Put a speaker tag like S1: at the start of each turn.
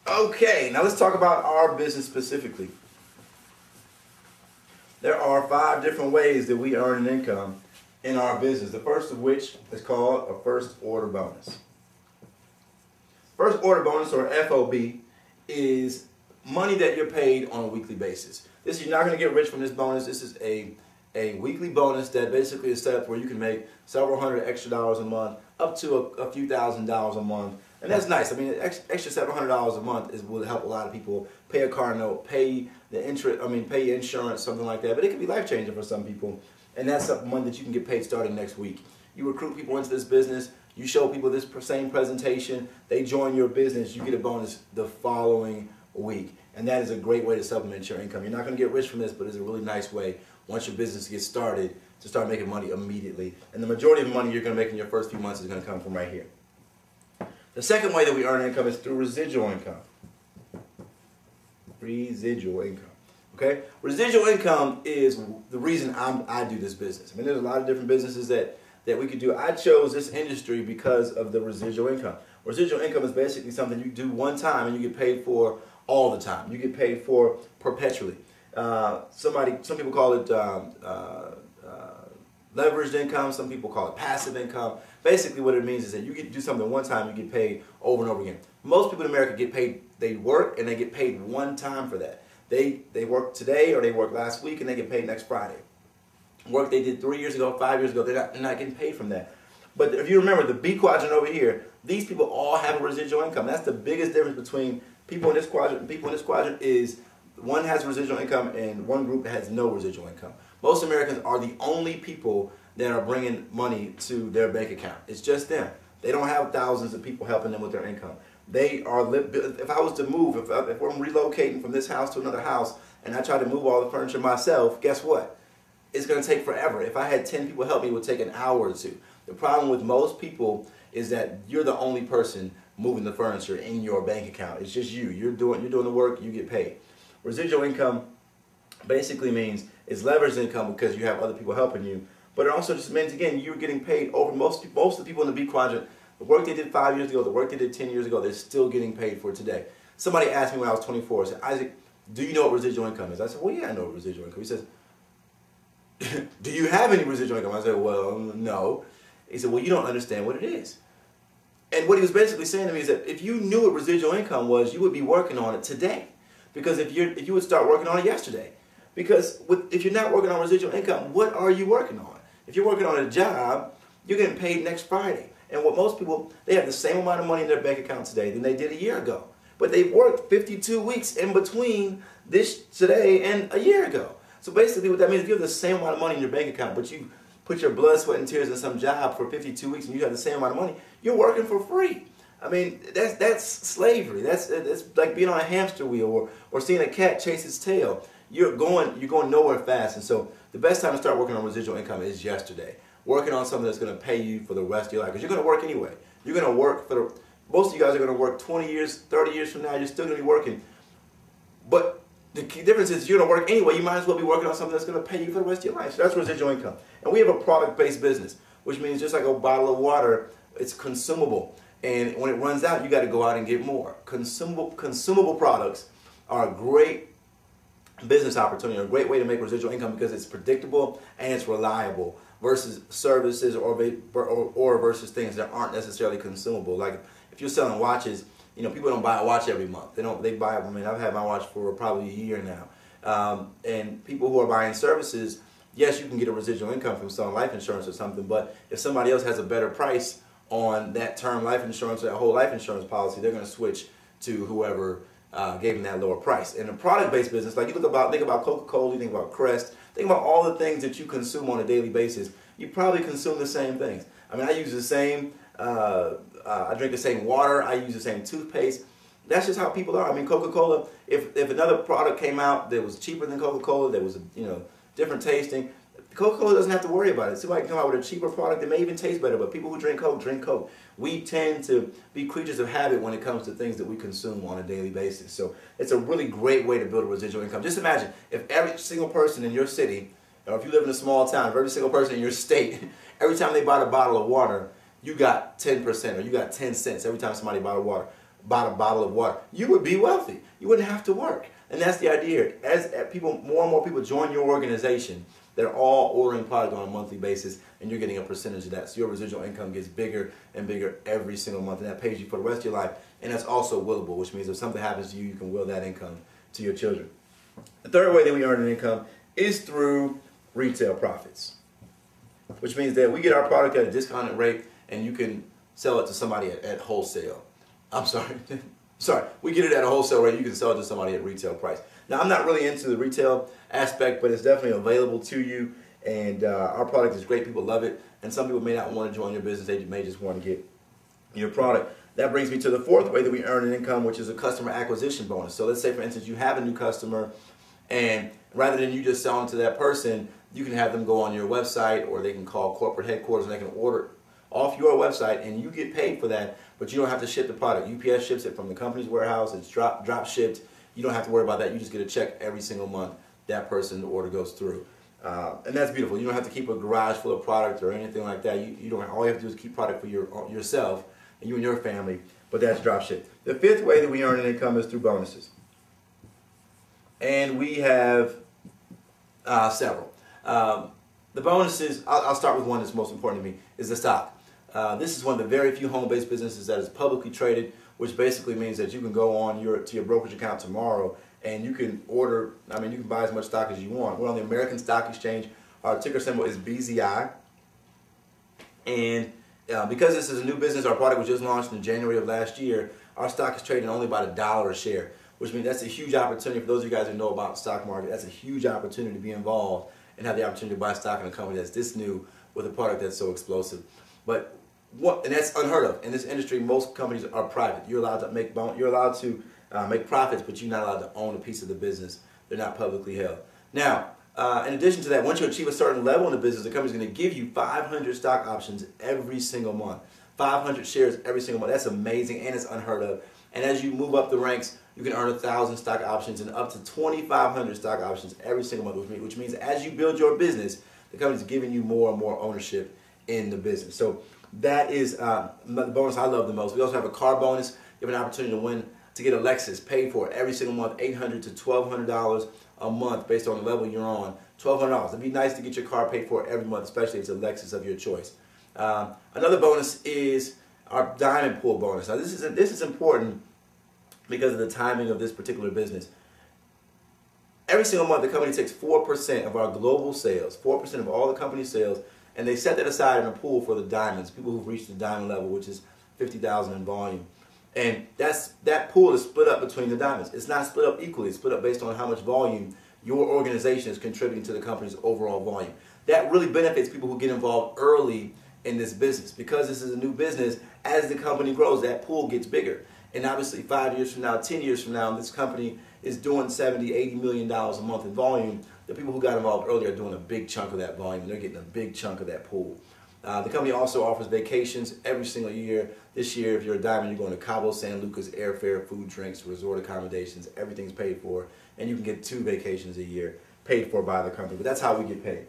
S1: Okay, now let's talk about our business specifically. There are 5 different ways that we earn an income in our business. The first of which is called a first order bonus. First order bonus, or FOB, is money that you're paid on a weekly basis. You're not going to get rich from this bonus. This is a weekly bonus that basically is set up where you can make several hundred extra dollars a month, up to a few $1,000s a month. And that's nice. I mean, extra several $700 a month will help a lot of people pay a car note, pay the interest. Pay insurance, something like that. But it can be life changing for some people, and that's something money that you can get paid starting next week. You recruit people into this business. You show people this same presentation. They join your business. You get a bonus the following week, and that is a great way to supplement your income. You're not going to get rich from this, but it's a really nice way once your business gets started to start making money immediately. And the majority of the money you're going to make in your first few months is going to come from right here. The second way that we earn income is through residual income. Residual income. Okay? Residual income is the reason I do this business. I mean, there's a lot of different businesses that we could do. I chose this industry because of the residual income. Residual income is basically something you do one time and you get paid for all the time. You get paid for perpetually. Some people call it leveraged income. Some people call it passive income. Basically what it means is that you get to do something one time, you get paid over and over again. Most people in America get paid, they work and they get paid one time for that. They work today or they work last week and they get paid next Friday. Work they did 3 years ago, 5 years ago, they're not getting paid from that. But if you remember the B quadrant over here, these people all have a residual income. That's the biggest difference between people in this quadrant and people in this quadrant is one has residual income and one group has no residual income. Most Americans are the only people that are bringing money to their bank account. It's just them. They don't have thousands of people helping them with their income. They are, if I was to move, if I'm relocating from this house to another house and I try to move all the furniture myself, guess what? It's going to take forever. If I had 10 people help me, it would take an hour or two. The problem with most people is that you're the only person moving the furniture in your bank account. It's just you. You're doing the work, you get paid. Residual income basically means it's leveraged income because you have other people helping you. But it also just means, again, you're getting paid over most of the people in the B quadrant. The work they did 5 years ago, the work they did 10 years ago, they're still getting paid for today. Somebody asked me when I was 24, said, Isaac, do you know what residual income is? I said, well, yeah, I know what residual income is. He says, do you have any residual income? I said, well, no. He said, well, you don't understand what it is. And what he was basically saying to me is that if you knew what residual income was, you would be working on it today. Because if you would start working on it yesterday. Because if you're not working on residual income, what are you working on? If you're working on a job, you're getting paid next Friday. And what most people, they have the same amount of money in their bank account today than they did a year ago. But they've worked 52 weeks in between this today and a year ago. So basically what that means, if you have the same amount of money in your bank account, but you put your blood, sweat, and tears in some job for 52 weeks and you have the same amount of money, you're working for free. I mean, that's slavery. That's like being on a hamster wheel or seeing a cat chase its tail. You're going nowhere fast. And so the best time to start working on residual income is yesterday. Working on something that's going to pay you for the rest of your life. Because you're going to work anyway. You're going to work for most of you guys are going to work 20 years, 30 years from now. You're still going to be working. But the key difference is you're going to work anyway. You might as well be working on something that's going to pay you for the rest of your life. So that's residual income. And we have a product-based business, which means just like a bottle of water, it's consumable. And when it runs out, you got to go out and get more. Consumable products are a great business opportunity, a great way to make residual income because it's predictable and it's reliable versus services or versus things that aren't necessarily consumable. Like if you're selling watches, you know, people don't buy a watch every month. They buy, I mean, I've had my watch for probably a year now. And people who are buying services, yes, you can get a residual income from selling life insurance or something, but if somebody else has a better price on that term life insurance or that whole life insurance policy, they're going to switch to whoever gave them that lower price. In a product-based business, like think about Coca-Cola, you think about Crest, think about all the things that you consume on a daily basis. You probably consume the same things. I mean, I use the same, I drink the same water, I use the same toothpaste. That's just how people are. I mean, Coca-Cola, if another product came out that was cheaper than Coca-Cola, that was, you know, different tasting, Coca-Cola doesn't have to worry about it. Somebody can come out with a cheaper product that may even taste better, but people who drink Coke, drink Coke. We tend to be creatures of habit when it comes to things that we consume on a daily basis. So it's a really great way to build a residual income. Just imagine if every single person in your city, or if you live in a small town, if every single person in your state, every time they bought a bottle of water, you got 10% or you got 10 cents every time somebody bought a water. bought a bottle of water, you would be wealthy. You wouldn't have to work. And that's the idea. As people, more and more people join your organization, they're all ordering product on a monthly basis, and you're getting a percentage of that. So your residual income gets bigger and bigger every single month, and that pays you for the rest of your life. And that's also willable, which means if something happens to you, you can will that income to your children. The third way that we earn an income is through retail profits, which means that we get our product at a discounted rate, and you can sell it to somebody at wholesale. I'm sorry. Sorry, we get it at a wholesale rate. You can sell it to somebody at retail price. Now, I'm not really into the retail aspect, but it's definitely available to you. And our product is great. People love it. And some people may not want to join your business. They may just want to get your product. That brings me to the fourth way that we earn an income, which is a customer acquisition bonus. So let's say, for instance, you have a new customer, and rather than you just selling to that person, you can have them go on your website, or they can call corporate headquarters and they can order off your website, and you get paid for that, but you don't have to ship the product. UPS ships it from the company's warehouse. It's drop shipped. You don't have to worry about that. You just get a check every single month. That person, the order goes through. And that's beautiful. You don't have to keep a garage full of product or anything like that. You don't. All you have to do is keep product for yourself and you and your family, but that's drop shipped. The fifth way that we earn an income is through bonuses. And we have several. The bonuses, I'll start with one that's most important to me, is the stock. This is one of the very few home-based businesses that is publicly traded, which basically means that you can go on to your brokerage account tomorrow and you can order, you can buy as much stock as you want. We're on the American Stock Exchange. Our ticker symbol is BZI. And because this is a new business, our product was just launched in January of last year, our stock is trading only about $1 a share, which means that's a huge opportunity. For those of you guys who know about the stock market, that's a huge opportunity to be involved and have the opportunity to buy stock in a company that's this new with a product that's so explosive. But and that's unheard of. In this industry, most companies are private. You're allowed to make profits, but you're not allowed to own a piece of the business. They're not publicly held. Now, in addition to that, once you achieve a certain level in the business, the company's going to give you 500 stock options every single month. 500 shares every single month. That's amazing, and it's unheard of. And as you move up the ranks, you can earn 1,000 stock options and up to 2,500 stock options every single month, which means as you build your business, the company's giving you more and more ownership in the business. So that is the bonus I love the most. We also have a car bonus. You have an opportunity to get a Lexus paid for every single month, $800 to $1,200 a month based on the level you're on. $1,200. It'd be nice to get your car paid for every month, especially if it's a Lexus of your choice. Another bonus is our diamond pool bonus. Now this is important because of the timing of this particular business. Every single month, the company takes 4% of our global sales, 4% of all the company's sales, and they set that aside in a pool for the diamonds, people who've reached the diamond level, which is 50,000 in volume. And that pool is split up between the diamonds. It's not split up equally. It's split up based on how much volume your organization is contributing to the company's overall volume. That really benefits people who get involved early in this business. Because this is a new business, as the company grows, that pool gets bigger. And obviously 5 years from now, 10 years from now, this company is doing $70, $80 million a month in volume. The people who got involved earlier are doing a big chunk of that volume. They're getting a big chunk of that pool. The company also offers vacations every single year. This year, if you're a diamond, you're going to Cabo San Lucas, airfare, food, drinks, resort accommodations. Everything's paid for. And you can get 2 vacations a year paid for by the company. But that's how we get paid.